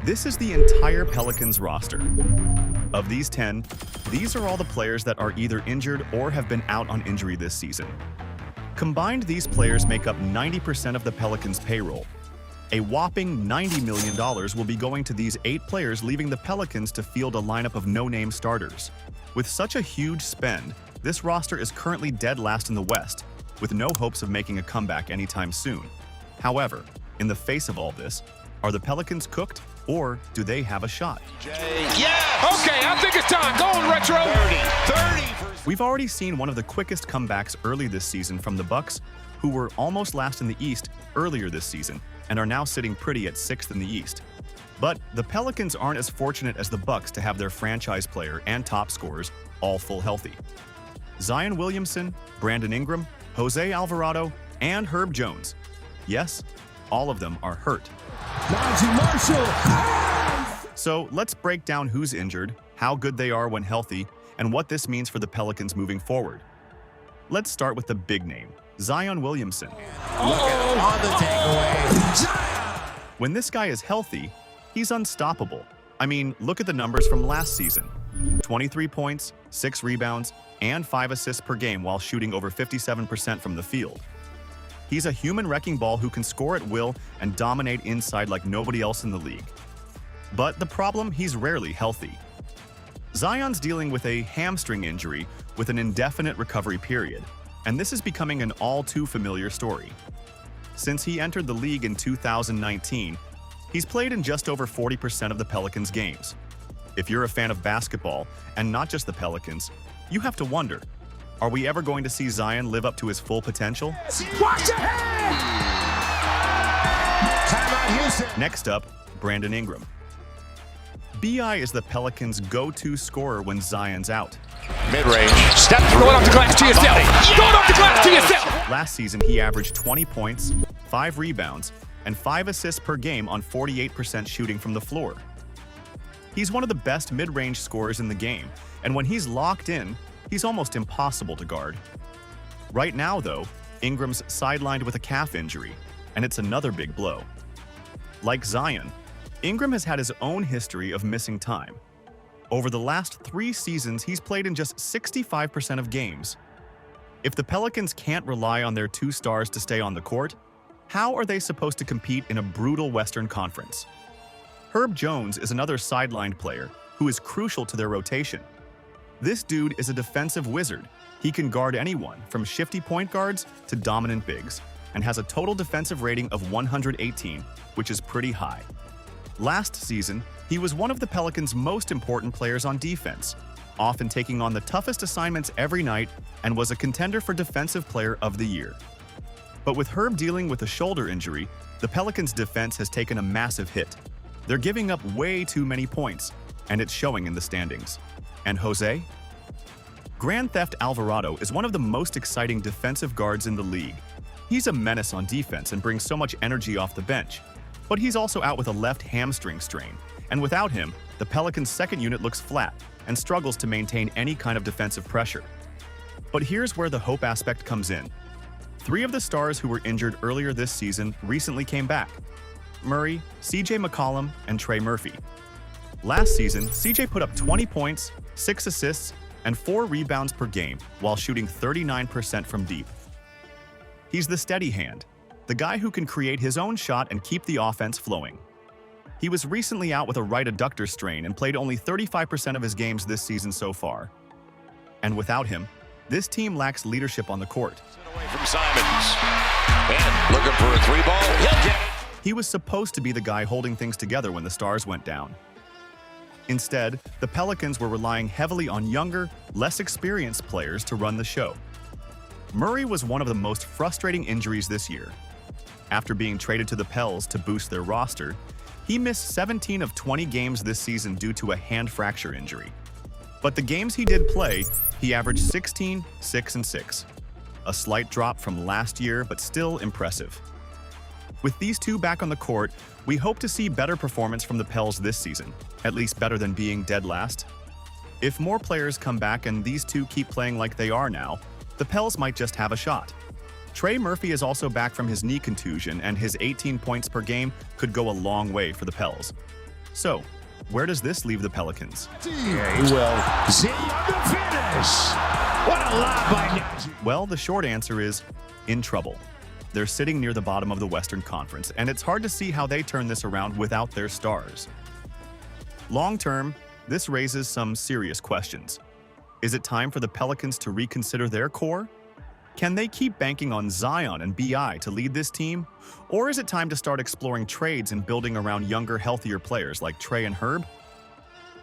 This is the entire Pelicans roster. Of these 10, these are all the players that are either injured or have been out on injury this season. Combined, these players make up 90% of the Pelicans' payroll. A whopping $90 million will be going to these 8 players, leaving the Pelicans to field a lineup of no-name starters. With such a huge spend, this roster is currently dead last in the West, with no hopes of making a comeback anytime soon. However, in the face of all this, are the Pelicans cooked, or do they have a shot? Yes! Okay, I think it's time. Go on, Retro. 30. We've already seen one of the quickest comebacks early this season from the Bucks, who were almost last in the East earlier this season and are now sitting pretty at 6th in the East. But the Pelicans aren't as fortunate as the Bucks to have their franchise player and top scorers all full healthy. Zion Williamson, Brandon Ingram, Jose Alvarado, and Herb Jones. Yes, all of them are hurt. So let's break down who's injured, how good they are when healthy, and what this means for the Pelicans moving forward. Let's start with the big name, Zion Williamson. Look at him on the takeaway. When this guy is healthy, he's unstoppable. I mean, look at the numbers from last season. 23 points, 6 rebounds, and 5 assists per game while shooting over 57% from the field. He's a human wrecking ball who can score at will and dominate inside like nobody else in the league. But the problem, he's rarely healthy. Zion's dealing with a hamstring injury with an indefinite recovery period, and this is becoming an all too familiar story. Since he entered the league in 2019, he's played in just over 40% of the Pelicans' games. If you're a fan of basketball, and not just the Pelicans, you have to wonder, are we ever going to see Zion live up to his full potential? Watch your head! Timeout, Houston. Next up, Brandon Ingram. B.I. is the Pelicans' go-to scorer when Zion's out. Mid-range. Step going off the glass to yourself. Going off the glass to yourself. Last season, he averaged 20 points, 5 rebounds, and 5 assists per game on 48% shooting from the floor. He's one of the best mid-range scorers in the game, and when he's locked in, he's almost impossible to guard. Right now, though, Ingram's sidelined with a calf injury, and it's another big blow. Like Zion, Ingram has had his own history of missing time. Over the last 3 seasons, he's played in just 65% of games. If the Pelicans can't rely on their 2 stars to stay on the court, how are they supposed to compete in a brutal Western Conference? Herb Jones is another sidelined player who is crucial to their rotation. This dude is a defensive wizard. He can guard anyone, from shifty point guards to dominant bigs, and has a total defensive rating of 118, which is pretty high. Last season, he was one of the Pelicans' most important players on defense, often taking on the toughest assignments every night, and was a contender for Defensive Player of the Year. But with Herb dealing with a shoulder injury, the Pelicans' defense has taken a massive hit. They're giving up way too many points, and it's showing in the standings. And Jose? Grand Theft Alvarado is one of the most exciting defensive guards in the league. He's a menace on defense and brings so much energy off the bench. But he's also out with a left hamstring strain, and without him, the Pelicans' second unit looks flat and struggles to maintain any kind of defensive pressure. But here's where the hope aspect comes in. 3 of the stars who were injured earlier this season recently came back: Murray, CJ McCollum, and Trey Murphy. Last season, CJ put up 20 points, 6 assists, and 4 rebounds per game while shooting 39% from deep. He's the steady hand, the guy who can create his own shot and keep the offense flowing. He was recently out with a right adductor strain and played only 35% of his games this season so far. And without him, this team lacks leadership on the court. Away from Simons. And looking for a 3-ball. He'll get it. He was supposed to be the guy holding things together when the stars went down. Instead, the Pelicans were relying heavily on younger, less experienced players to run the show. Murray was one of the most frustrating injuries this year. After being traded to the Pels to boost their roster, he missed 17 of 20 games this season due to a hand fracture injury. But the games he did play, he averaged 16, 6, and 6. A slight drop from last year, but still impressive. With these 2 back on the court, we hope to see better performance from the Pels this season, at least better than being dead last. If more players come back and these 2 keep playing like they are now, the Pels might just have a shot. Trey Murphy is also back from his knee contusion, and his 18 points per game could go a long way for the Pels. So, where does this leave the Pelicans? Yeah, he will. See on the finish. What a lob by Najee. Well, the short answer is in trouble. They're sitting near the bottom of the Western Conference, and it's hard to see how they turn this around without their stars. Long term, this raises some serious questions. Is it time for the Pelicans to reconsider their core? Can they keep banking on Zion and BI to lead this team? Or is it time to start exploring trades and building around younger, healthier players like Trey and Herb?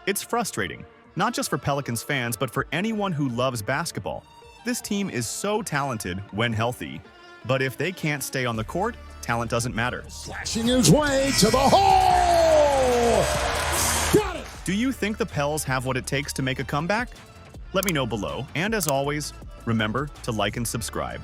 It's frustrating, not just for Pelicans fans, but for anyone who loves basketball. This team is so talented when healthy, but if they can't stay on the court, talent doesn't matter. Slashing his way to the hole! Got it! Do you think the Pels have what it takes to make a comeback? Let me know below, and as always, remember to like and subscribe.